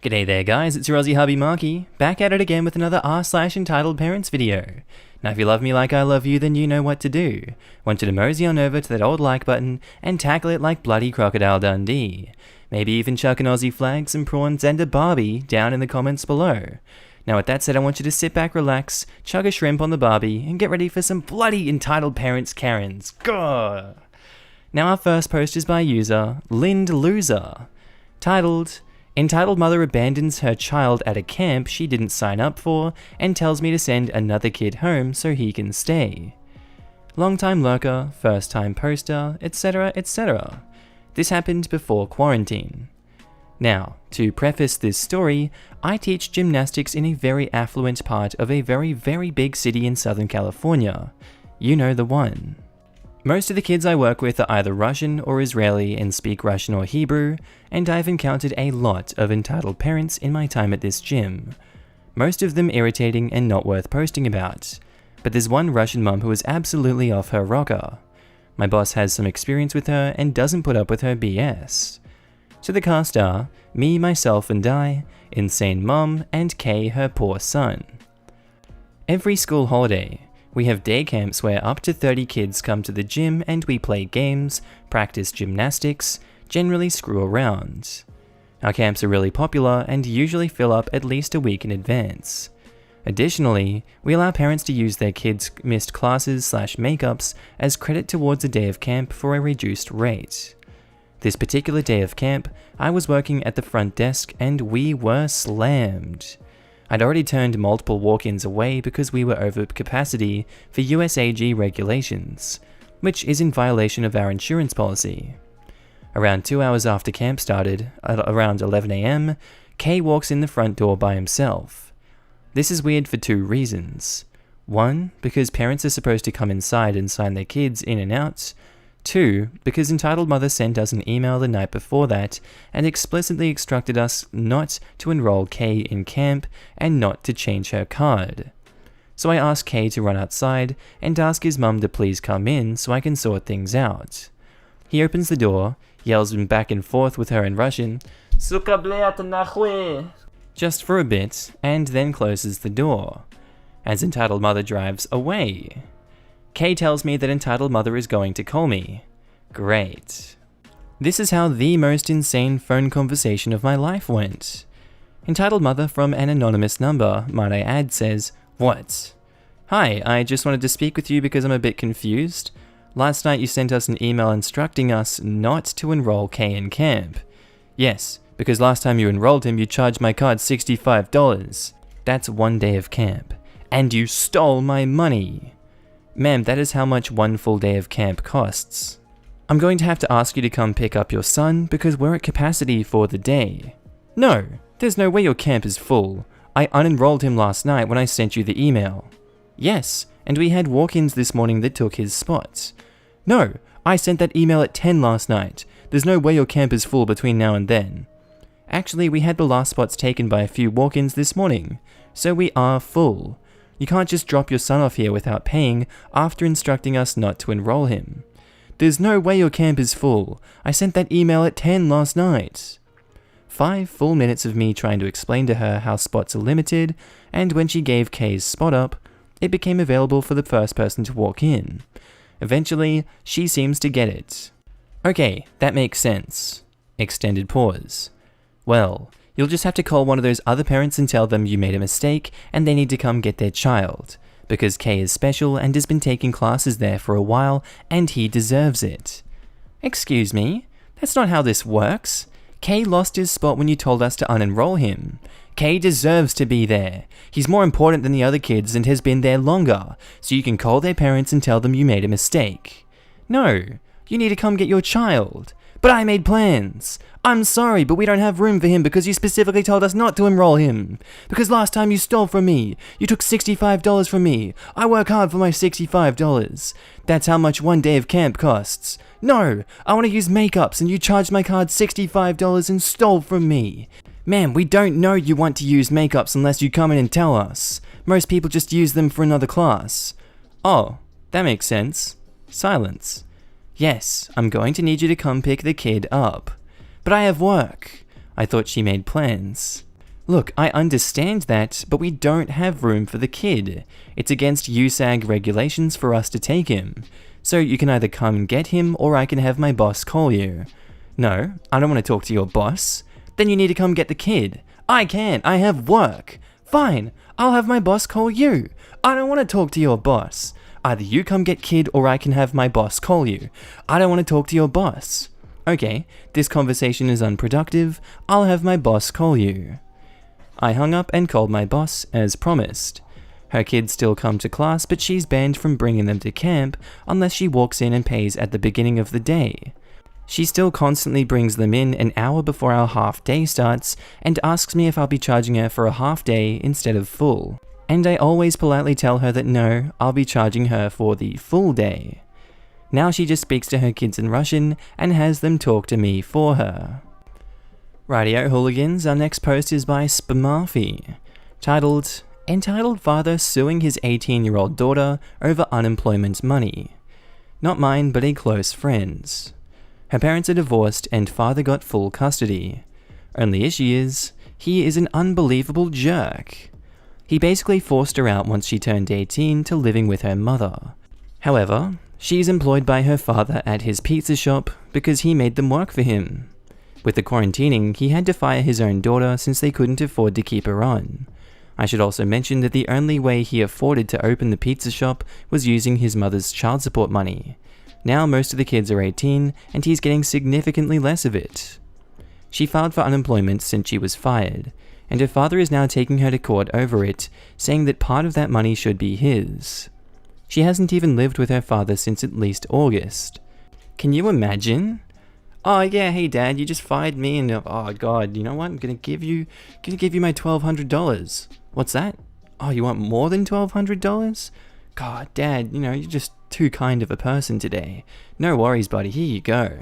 G'day there guys, it's your Aussie Hubby Markee, back at it again with another r/EntitledParents video. Now if you love me like I love you, then you know what to do. Want you to mosey on over to that old like button and tackle it like bloody Crocodile Dundee. Maybe even chuck an Aussie flag, some prawns and a Barbie down in the comments below. Now with that said, I want you to sit back, relax, chug a shrimp on the Barbie, and get ready for some bloody Entitled Parents Karens. Gah! Now our first post is by user Lind Loser, titled, Entitled mother abandons her child at a camp she didn't sign up for and tells me to send another kid home so he can stay. Long time lurker, first time poster, etc, etc. This happened before quarantine. Now, to preface this story, I teach gymnastics in a very affluent part of a very big city in Southern California. You know the one. Most of the kids I work with are either Russian or Israeli and speak Russian or Hebrew, and I've encountered a lot of entitled parents in my time at this gym. Most of them irritating and not worth posting about. But there's one Russian mum who is absolutely off her rocker. My boss has some experience with her and doesn't put up with her BS. So the cast are me, myself and I, insane mum, and Kay, her poor son. Every school holiday, we have day camps where up to 30 kids come to the gym and we play games, practice gymnastics, generally screw around. Our camps are really popular and usually fill up at least a week in advance. Additionally, we allow parents to use their kids' missed classes/makeups as credit towards a day of camp for a reduced rate. This particular day of camp, I was working at the front desk and we were slammed. I'd already turned multiple walk-ins away because we were over capacity for USAG regulations, which is in violation of our insurance policy. Around 2 hours after camp started, at around 11 AM, Kay walks in the front door by himself. This is weird for two reasons. One, because parents are supposed to come inside and sign their kids in and out. Two, because entitled mother sent us an email the night before that and explicitly instructed us not to enroll Kay in camp and not to change her card. So I asked Kay to run outside and ask his mum to please come in so I can sort things out. He opens the door, yells back and forth with her in Russian, "Suka blyat nahui," just for a bit, and then closes the door, as entitled mother drives away. Kay tells me that entitled mother is going to call me. Great. This is how the most insane phone conversation of my life went. Entitled mother from an anonymous number, might I add, says, "What? Hi, I just wanted to speak with you because I'm a bit confused. Last night you sent us an email instructing us not to enroll Kay in camp. Yes, because last time you enrolled him you charged my card $65. That's 1 day of camp. And you stole my money. Ma'am, that is how much 1 full day of camp costs. I'm going to have to ask you to come pick up your son because we're at capacity for the day." "No, there's no way your camp is full. I unenrolled him last night when I sent you the email." "Yes, and we had walk-ins this morning that took his spot." "No, I sent that email at 10 last night. There's no way your camp is full between now and then." "Actually, we had the last spots taken by a few walk-ins this morning, so we are full. You can't just drop your son off here without paying after instructing us not to enroll him. There's no way your camp is full. I sent that email at 10 last night." 5 full minutes of me trying to explain to her how spots are limited, and when she gave Kay's spot up, it became available for the first person to walk in. Eventually, she seems to get it. "Okay, that makes sense." Extended pause. "Well, you'll just have to call one of those other parents and tell them you made a mistake and they need to come get their child, because Kay is special and has been taking classes there for a while and he deserves it." "Excuse me? That's not how this works. Kay lost his spot when you told us to unenroll him. Kay deserves to be there. He's more important than the other kids and has been there longer, so you can call their parents and tell them you made a mistake." "No, you need to come get your child." "But I made plans. I'm sorry, but we don't have room for him because you specifically told us not to enroll him. Because last time you stole from me. You took $65 from me. I work hard for my $65. That's how much 1 day of camp costs. No, I want to use makeups and you charged my card $65 and stole from me. Ma'am, we don't know you want to use makeups unless you come in and tell us. Most people just use them for another class." "Oh, that makes sense." Silence. "Yes, I'm going to need you to come pick the kid up." "But I have work." I thought she made plans. Look, I understand that, but we don't have room for the kid. It's against USAG regulations for us to take him. So you can either come and get him, or I can have my boss call you. No, I don't want to talk to your boss. Then you need to come get the kid. I can't, I have work. Fine, I'll have my boss call you. I don't want to talk to your boss. Either you come get kid, or I can have my boss call you. I don't want to talk to your boss. Okay, this conversation is unproductive. I'll have my boss call you. I hung up and called my boss, as promised. Her kids still come to class, but she's banned from bringing them to camp unless she walks in and pays at the beginning of the day. She still constantly brings them in an hour before our half day starts and asks me if I'll be charging her for a half day instead of full. And I always politely tell her that no, I'll be charging her for the full day. Now she just speaks to her kids in Russian and has them talk to me for her. Rightio hooligans, our next post is by Markee, titled, Entitled Father Suing His 18-year-old Daughter Over Unemployment Money. Not mine, but a close friend's. Her parents are divorced and father got full custody. Only issue is, he is an unbelievable jerk. He basically forced her out once she turned 18 to living with her mother. However, she's employed by her father at his pizza shop because he made them work for him. With the quarantining, he had to fire his own daughter since they couldn't afford to keep her on. I should also mention that the only way he afforded to open the pizza shop was using his mother's child support money. Now most of the kids are 18, and he's getting significantly less of it. She filed for unemployment since she was fired, and her father is now taking her to court over it, saying that part of that money should be his. She hasn't even lived with her father since at least August. Can you imagine? Oh yeah, hey dad, you just fired me and oh god, you know what? I'm gonna give you my $1,200. What's that? Oh, you want more than $1,200? God, dad, you're just too kind of a person today. No worries, buddy, here you go.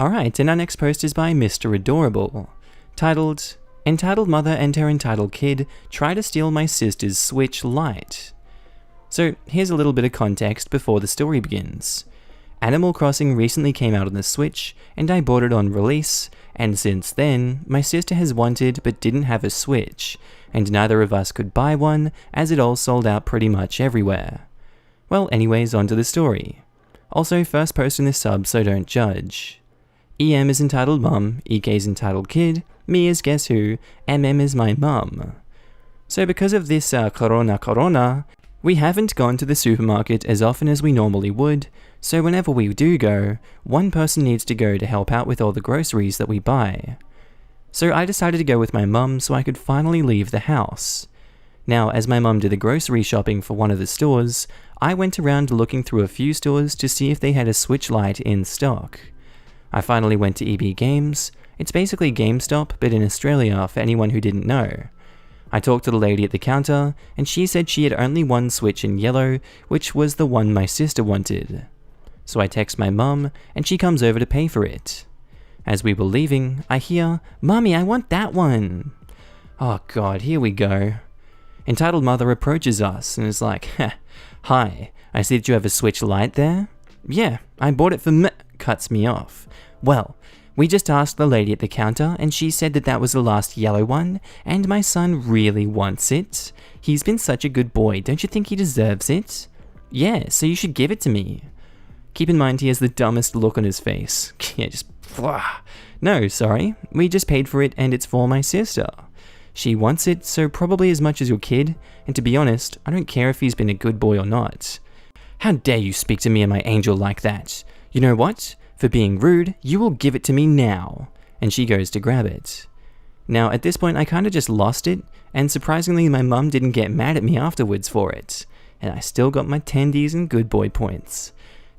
Alright, and our next post is by Mr. Adorable, titled, Entitled Mother and Her Entitled Kid Try to Steal My Sister's Switch Lite. So, here's a little bit of context before the story begins. Animal Crossing recently came out on the Switch, and I bought it on release, and since then, my sister has wanted but didn't have a Switch, and neither of us could buy one, as it all sold out pretty much everywhere. Well, anyways, on to the story. Also, first post in this sub, so don't judge. EM is entitled Mum, EK is entitled Kid, me is Guess Who, MM is my mum. So because of this corona, we haven't gone to the supermarket as often as we normally would, so whenever we do go, one person needs to go to help out with all the groceries that we buy. So I decided to go with my mum so I could finally leave the house. Now, as my mum did the grocery shopping for one of the stores, I went around looking through a few stores to see if they had a Switch Lite in stock. I finally went to EB Games. It's basically GameStop, but in Australia for anyone who didn't know. I talked to the lady at the counter, and she said she had only one Switch in yellow, which was the one my sister wanted. So I text my mum, and she comes over to pay for it. As we were leaving, I hear, "Mommy, I want that one." Oh god, here we go. Entitled Mother approaches us and is like, "Hi, I see that you have a Switch Lite there?" "Yeah, I bought it for cuts me off. "Well, we just asked the lady at the counter and she said that that was the last yellow one, and my son really wants it. He's been such a good boy, don't you think he deserves it?" "Yeah, so you should give it to me." Keep in mind he has the dumbest look on his face. Yeah, just "No, sorry, we just paid for it and it's for my sister. She wants it, so probably as much as your kid, and to be honest, I don't care if he's been a good boy or not." "How dare you speak to me and my angel like that? You know what? For being rude, you will give it to me now." And she goes to grab it. Now, at this point, I kinda just lost it, and surprisingly, my mum didn't get mad at me afterwards for it. And I still got my tendies and good boy points.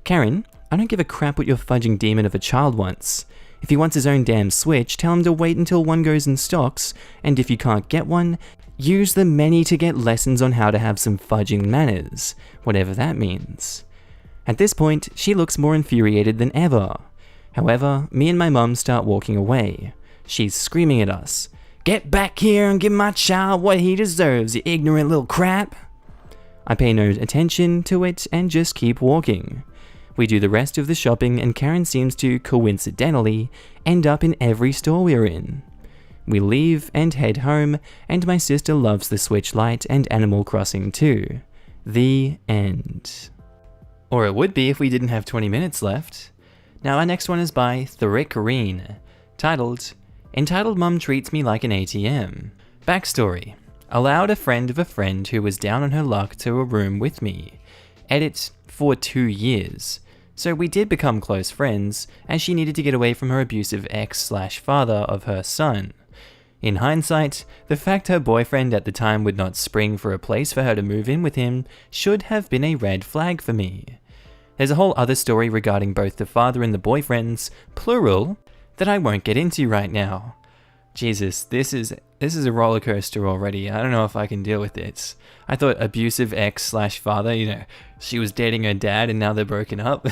"Karen, I don't give a crap what your fudging demon of a child wants. If he wants his own damn Switch, tell him to wait until one goes in stocks, and if you can't get one, use the many to get lessons on how to have some fudging manners, whatever that means." At this point, she looks more infuriated than ever. However, me and my mum start walking away. She's screaming at us, "Get back here and give my child what he deserves, you ignorant little crap." I pay no attention to it and just keep walking. We do the rest of the shopping and Karen seems to, coincidentally, end up in every store we're in. We leave and head home, and my sister loves the Switch Lite and Animal Crossing too. The end. Or it would be if we didn't have 20 minutes left. Now our next one is by Thrick Reen, titled, Entitled Mum Treats Me Like an ATM. Backstory. Allowed a friend of a friend who was down on her luck to a room with me. Edit, for 2 years. So we did become close friends, as she needed to get away from her abusive ex/father of her son. In hindsight, the fact her boyfriend at the time would not spring for a place for her to move in with him should have been a red flag for me. There's a whole other story regarding both the father and the boyfriends, plural, that I won't get into right now. Jesus, this is a roller coaster already. I don't know if I can deal with it. I thought abusive ex/father, she was dating her dad and now they're broken up.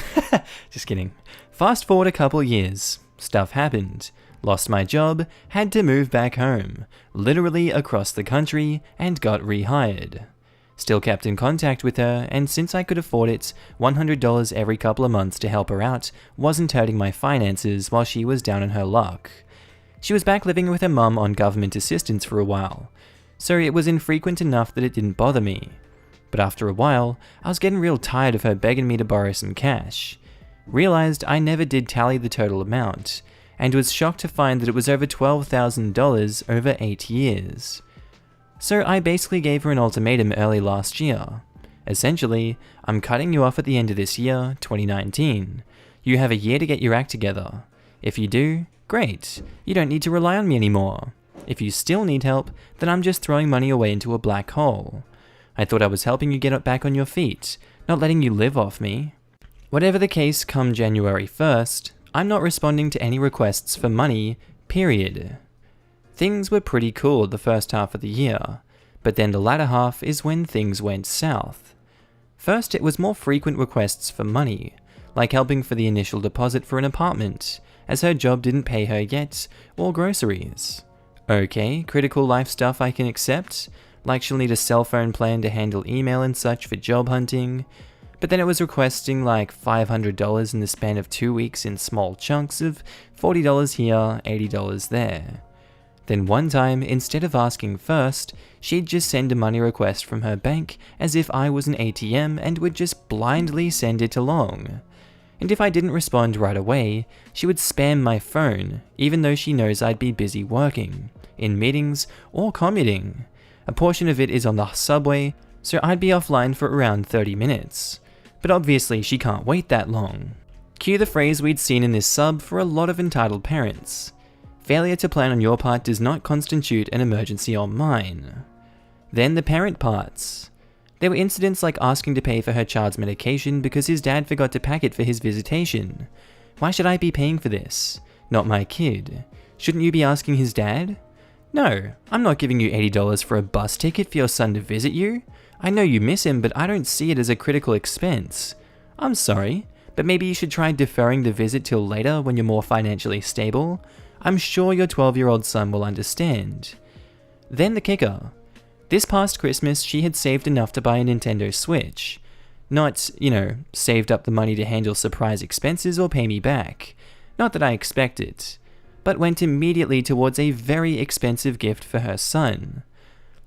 Just kidding. Fast forward a couple years. Stuff happened. Lost my job, had to move back home, literally across the country, and got rehired. Still kept in contact with her, and since I could afford it, $100 every couple of months to help her out wasn't hurting my finances while she was down on her luck. She was back living with her mum on government assistance for a while, so it was infrequent enough that it didn't bother me. But after a while, I was getting real tired of her begging me to borrow some cash. Realized I never did tally the total amount, and was shocked to find that it was over $12,000 over 8 years. So I basically gave her an ultimatum early last year. Essentially, I'm cutting you off at the end of this year, 2019. You have a year to get your act together. If you do, great. You don't need to rely on me anymore. If you still need help, then I'm just throwing money away into a black hole. I thought I was helping you get back on your feet, not letting you live off me. Whatever the case, come January 1st, I'm not responding to any requests for money, period. Things were pretty cool the first half of the year, but then the latter half is when things went south. First, it was more frequent requests for money, like helping for the initial deposit for an apartment, as her job didn't pay her yet, or groceries. Okay, critical life stuff I can accept, like she'll need a cell phone plan to handle email and such for job hunting, but then it was requesting like $500 in the span of 2 weeks in small chunks of $40 here, $80 there. Then one time, instead of asking first, she'd just send a money request from her bank as if I was an ATM and would just blindly send it along. And if I didn't respond right away, she would spam my phone, even though she knows I'd be busy working, in meetings, or commuting. A portion of it is on the subway, so I'd be offline for around 30 minutes. But obviously she can't wait that long. Cue the phrase we'd seen in this sub for a lot of entitled parents. Failure to plan on your part does not constitute an emergency on mine. Then the parent parts. There were incidents like asking to pay for her child's medication because his dad forgot to pack it for his visitation. Why should I be paying for this? Not my kid. Shouldn't you be asking his dad? No, I'm not giving you $80 for a bus ticket for your son to visit you. I know you miss him, but I don't see it as a critical expense. I'm sorry, but maybe you should try deferring the visit till later when you're more financially stable. I'm sure your 12-year-old son will understand. Then the kicker. This past Christmas, she had saved enough to buy a Nintendo Switch. Not, saved up the money to handle surprise expenses or pay me back. Not that I expect it, but went immediately towards a very expensive gift for her son.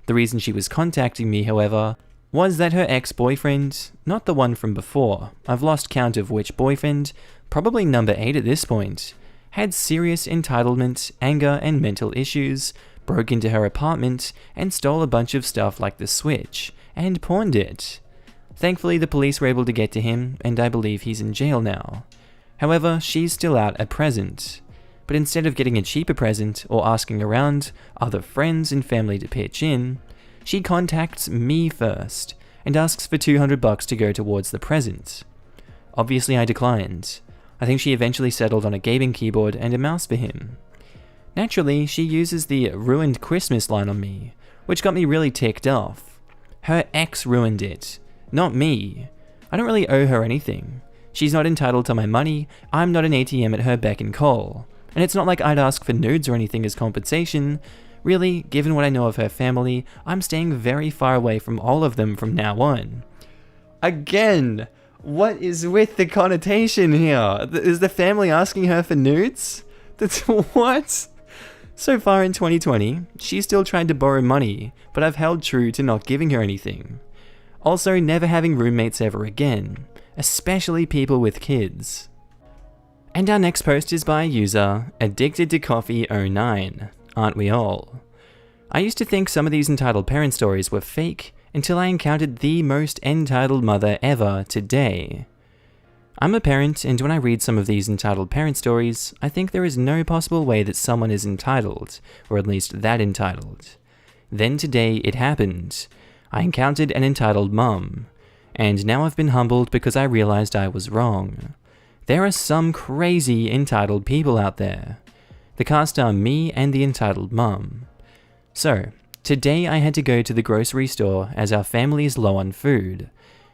The reason she was contacting me, however, was that her ex-boyfriend, not the one from before, I've lost count of which boyfriend, probably number 8 at this point, had serious entitlement, anger, and mental issues, broke into her apartment, and stole a bunch of stuff like the Switch, and pawned it. Thankfully, the police were able to get to him, and I believe he's in jail now. However, she's still out at present. But instead of getting a cheaper present or asking around other friends and family to pitch in, she contacts me first and asks for $200 to go towards the present. Obviously, I declined. I think she eventually settled on a gaming keyboard and a mouse for him. Naturally, she uses the ruined Christmas line on me, which got me really ticked off. Her ex ruined it, not me. I don't really owe her anything. She's not entitled to my money, I'm not an ATM at her beck and call. And it's not like I'd ask for nudes or anything as compensation. Really, given what I know of her family, I'm staying very far away from all of them from now on. Again, what is with the connotation here? Is the family asking her for nudes? That's what? So far in 2020, she still tried to borrow money, but I've held true to not giving her anything. Also, never having roommates ever again, especially people with kids. And our next post is by user Addicted to Coffee 09, aren't we all? I used to think some of these entitled parent stories were fake until I encountered the most entitled mother ever today. I'm a parent, and when I read some of these entitled parent stories, I think there is no possible way that someone is entitled, or at least that entitled. Then today it happened. I encountered an entitled mum, and now I've been humbled because I realized I was wrong. There are some crazy entitled people out there. The cast are me and the entitled mum. So, today I had to go to the grocery store as our family is low on food.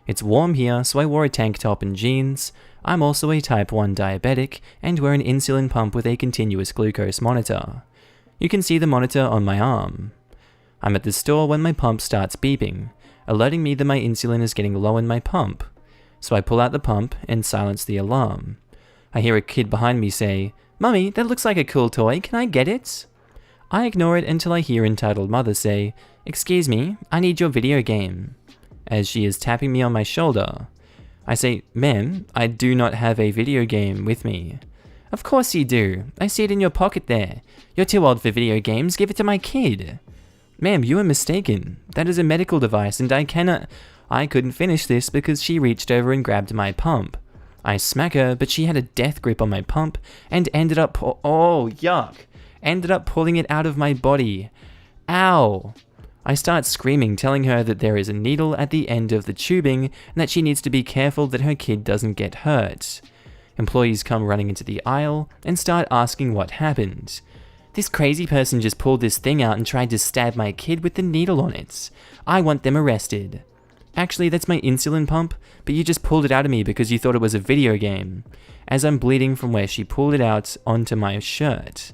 It's warm here, so I wore a tank top and jeans. I'm also a type 1 diabetic and wear an insulin pump with a continuous glucose monitor. You can see the monitor on my arm. I'm at the store when my pump starts beeping, alerting me that my insulin is getting low in my pump. So I pull out the pump and silence the alarm. I hear a kid behind me say, "Mummy, that looks like a cool toy, can I get it?" I ignore it until I hear entitled mother say, "Excuse me, I need your video game," as she is tapping me on my shoulder. I say, "Ma'am, I do not have a video game with me." "Of course you do, I see it in your pocket there. You're too old for video games, give it to my kid." "Ma'am, you are mistaken. That is a medical device and I cannot..." I couldn't finish this because she reached over and grabbed my pump. I smack her, but she had a death grip on my pump and ended up ended up pulling it out of my body. Ow! I start screaming, telling her that there is a needle at the end of the tubing and that she needs to be careful that her kid doesn't get hurt. Employees come running into the aisle and start asking what happened. "This crazy person just pulled this thing out and tried to stab my kid with the needle on it. I want them arrested." "Actually, that's my insulin pump, but you just pulled it out of me because you thought it was a video game," as I'm bleeding from where she pulled it out onto my shirt.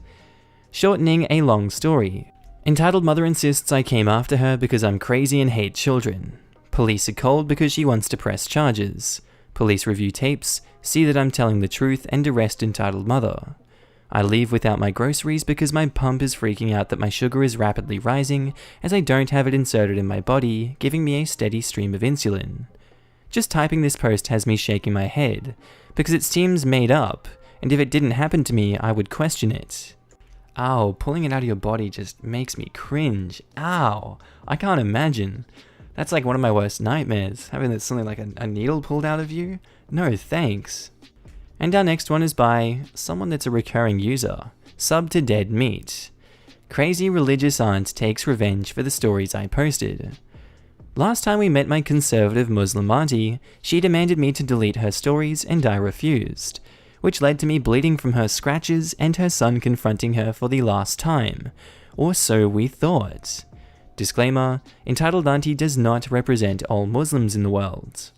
Shortening a long story. Entitled mother insists I came after her because I'm crazy and hate children. Police are called because she wants to press charges. Police review tapes, see that I'm telling the truth, and arrest entitled mother. I leave without my groceries because my pump is freaking out that my sugar is rapidly rising as I don't have it inserted in my body, giving me a steady stream of insulin. Just typing this post has me shaking my head, because it seems made up, and if it didn't happen to me, I would question it. Ow, pulling it out of your body just makes me cringe. Ow, I can't imagine. That's like one of my worst nightmares, having something like a needle pulled out of you. No thanks. And our next one is by someone that's a recurring user, Sub to Dead Meat. Crazy religious aunt takes revenge for the stories I posted. Last time we met my conservative Muslim auntie, she demanded me to delete her stories and I refused, which led to me bleeding from her scratches and her son confronting her for the last time, or so we thought. Disclaimer, entitled auntie does not represent all Muslims in the world.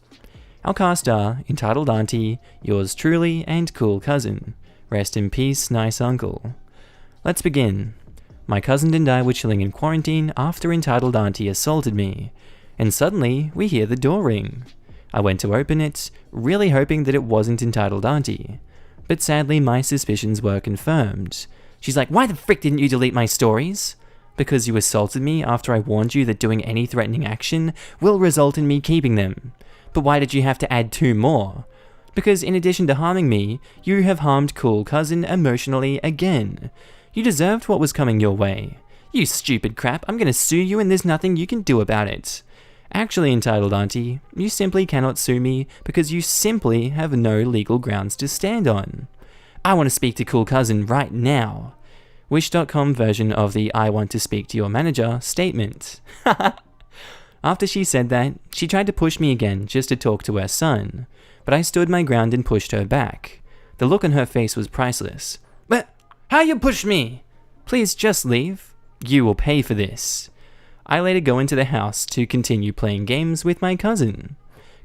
Our cast are entitled auntie, yours truly, and cool cousin. Rest in peace, nice uncle. Let's begin. My cousin and I were chilling in quarantine after entitled auntie assaulted me, and suddenly we hear the door ring. I went to open it, really hoping that it wasn't entitled auntie. But sadly my suspicions were confirmed. She's like, "Why the frick didn't you delete my stories?" "Because you assaulted me after I warned you that doing any threatening action will result in me keeping them." "But why did you have to add 2 more? "Because in addition to harming me, you have harmed cool cousin emotionally again. You deserved what was coming your way. You stupid crap, I'm gonna sue you and there's nothing you can do about it." Actually, entitled auntie, you simply cannot sue me because you simply have no legal grounds to stand on. I want to speak to cool cousin right now. Wish.com version of the "I want to speak to your manager" statement. After she said that, she tried to push me again just to talk to her son, but I stood my ground and pushed her back. The look on her face was priceless. "But how you push me?" "Please just leave. You will pay for this." I later go into the house to continue playing games with my cousin.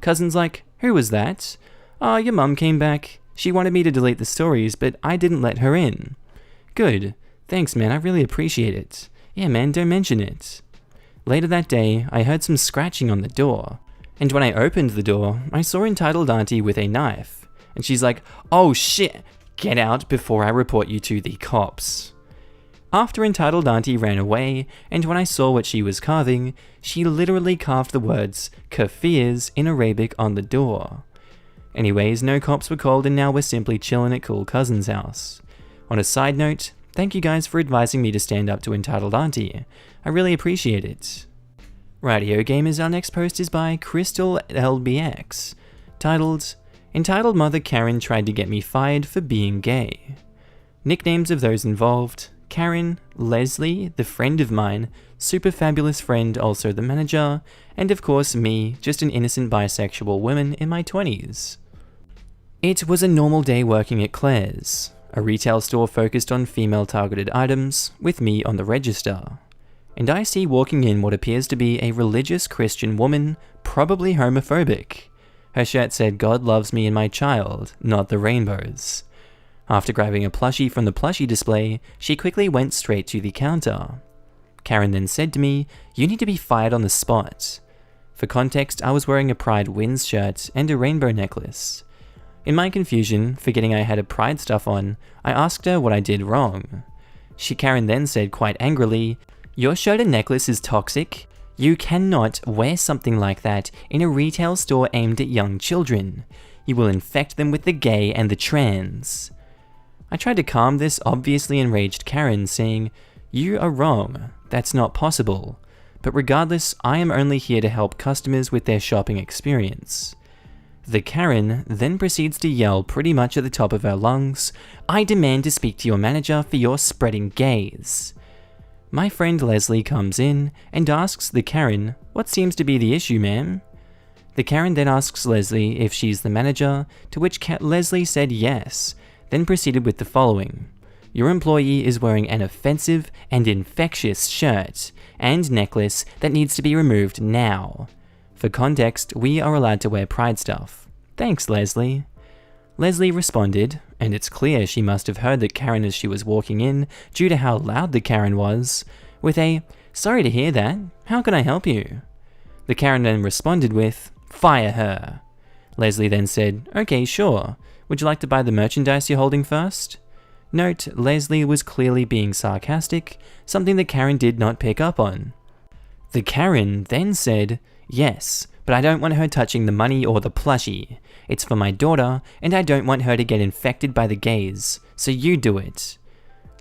Cousin's like, "Who was that?" "Oh, your mum came back. She wanted me to delete the stories, but I didn't let her in." "Good. Thanks, man. I really appreciate it." "Yeah, man, don't mention it." Later that day, I heard some scratching on the door, and when I opened the door, I saw entitled auntie with a knife, and she's like, "Oh shit, get out before I report you to the cops." After entitled auntie ran away, and when I saw what she was carving, she literally carved the words kafirs in Arabic on the door. Anyways, no cops were called and now we're simply chilling at cool cousin's house. On a side note, thank you guys for advising me to stand up to entitled auntie. I really appreciate it. Rightio gamers, our next post is by Crystal LBX, titled, Entitled Mother Karen Tried to Get Me Fired for Being Gay. Nicknames of those involved: Karen, Leslie, the friend of mine, super fabulous friend, also the manager, and of course me, just an innocent bisexual woman in my 20s. It was a normal day working at Claire's, a retail store focused on female-targeted items, with me on the register. And I see walking in what appears to be a religious Christian woman, probably homophobic. Her shirt said "God loves me and my child, not the rainbows." After grabbing a plushie from the plushie display, she quickly went straight to the counter. Karen then said to me, "You need to be fired on the spot." For context, I was wearing a Pride Wins shirt and a rainbow necklace. In my confusion, forgetting I had a Pride stuff on, I asked her what I did wrong. Karen then said quite angrily, "Your shirt and necklace is toxic. You cannot wear something like that in a retail store aimed at young children. You will infect them with the gay and the trans." I tried to calm this obviously enraged Karen, saying, "You are wrong, that's not possible. But regardless, I am only here to help customers with their shopping experience." The Karen then proceeds to yell pretty much at the top of her lungs, "I demand to speak to your manager for your spreading gays." My friend Leslie comes in and asks the Karen, "What seems to be the issue, ma'am?" The Karen then asks Leslie if she's the manager, to which Leslie said yes, then proceeded with the following: "Your employee is wearing an offensive and infectious shirt and necklace that needs to be removed now. For context, we are allowed to wear Pride stuff. Thanks, Leslie." Leslie responded, and it's clear she must have heard the Karen as she was walking in due to how loud the Karen was, with a, "Sorry to hear that, how can I help you?" The Karen then responded with, "Fire her." Leslie then said, "Okay, sure. Would you like to buy the merchandise you're holding first?" Note, Leslie was clearly being sarcastic, something the Karen did not pick up on. The Karen then said, "Yes, but I don't want her touching the money or the plushie. It's for my daughter, and I don't want her to get infected by the gays, so you do it."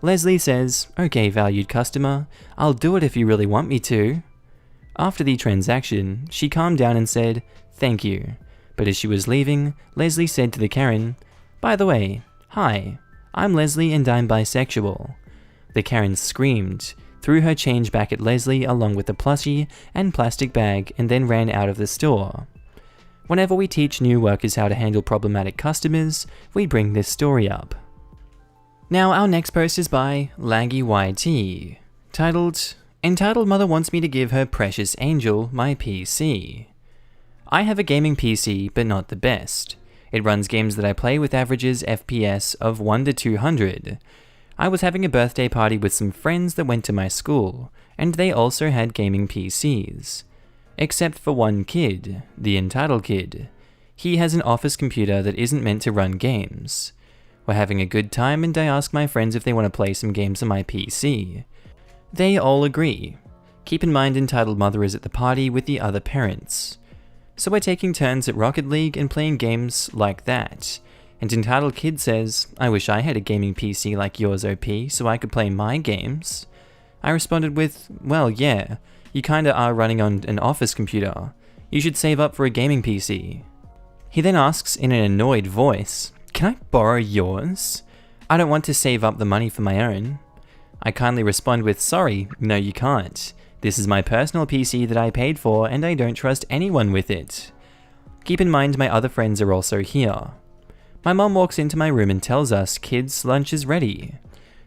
Leslie says, "Okay, valued customer, I'll do it if you really want me to." After the transaction, she calmed down and said, "Thank you." But as she was leaving, Leslie said to the Karen, "By the way, hi, I'm Leslie and I'm bisexual." The Karen screamed, threw her change back at Leslie along with the plushie and plastic bag, and then ran out of the store. Whenever we teach new workers how to handle problematic customers, we bring this story up. Now our next post is by LaggyYT, titled, Entitled Mother Wants Me to Give Her Precious Angel My PC. I have a gaming PC, but not the best. It runs games that I play with averages FPS of 1 to 200. I was having a birthday party with some friends that went to my school, and they also had gaming PCs. Except for one kid, the entitled kid. He has an office computer that isn't meant to run games. We're having a good time and I ask my friends if they want to play some games on my PC. They all agree. Keep in mind entitled mother is at the party with the other parents. So we're taking turns at Rocket League and playing games like that. And entitled kid says, "I wish I had a gaming PC like yours, OP, so I could play my games." I responded with, "Well, yeah, you kinda are running on an office computer. You should save up for a gaming PC." He then asks in an annoyed voice, "Can I borrow yours? I don't want to save up the money for my own." I kindly respond with, "Sorry, no you can't. This is my personal PC that I paid for and I don't trust anyone with it." Keep in mind my other friends are also here. My mom walks into my room and tells us kids' lunch is ready.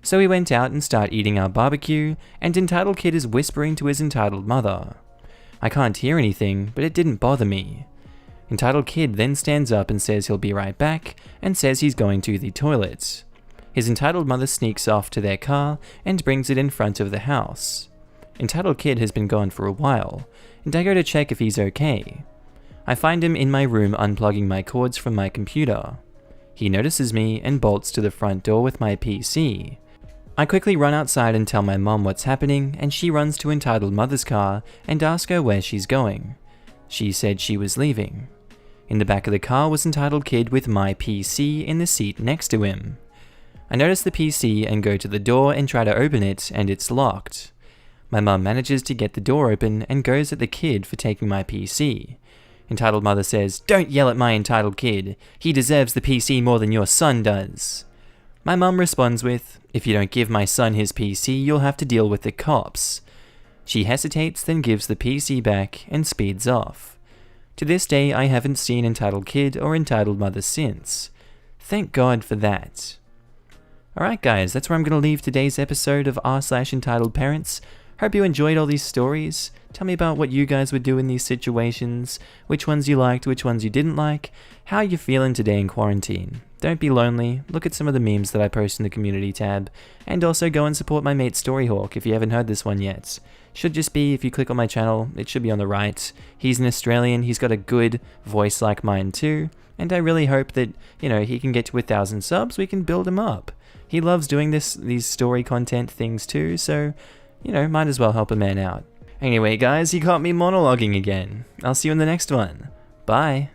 So we went out and start eating our barbecue, and entitled kid is whispering to his entitled mother. I can't hear anything, but it didn't bother me. Entitled kid then stands up and says he'll be right back, and says he's going to the toilet. His entitled mother sneaks off to their car and brings it in front of the house. Entitled kid has been gone for a while, and I go to check if he's okay. I find him in my room unplugging my cords from my computer. He notices me and bolts to the front door with my PC. I quickly run outside and tell my mom what's happening, and she runs to entitled mother's car and asks her where she's going. She said she was leaving. In the back of the car was entitled kid with my PC in the seat next to him. I notice the PC and go to the door and try to open it, and it's locked. My mum manages to get the door open and goes at the kid for taking my PC. Entitled mother says, "Don't yell at my entitled kid. He deserves the PC more than your son does." My mum responds with, "If you don't give my son his PC, you'll have to deal with the cops." She hesitates, then gives the PC back and speeds off. To this day, I haven't seen entitled kid or entitled mother since. Thank God for that. Alright guys, that's where I'm going to leave today's episode of r/EntitledParents. Hope you enjoyed all these stories. Tell me about what you guys would do in these situations, which ones you liked, which ones you didn't like, how you're feeling today in quarantine. Don't be lonely, look at some of the memes that I post in the community tab, and also go and support my mate Storyhawk if you haven't heard this one yet. Should just be, if you click on my channel, it should be on the right. He's an Australian, he's got a good voice like mine too, and I really hope that, he can get to 1,000 subs, we can build him up. He loves doing these story content things too, so, might as well help a man out. Anyway guys, you caught me monologuing again. I'll see you in the next one. Bye.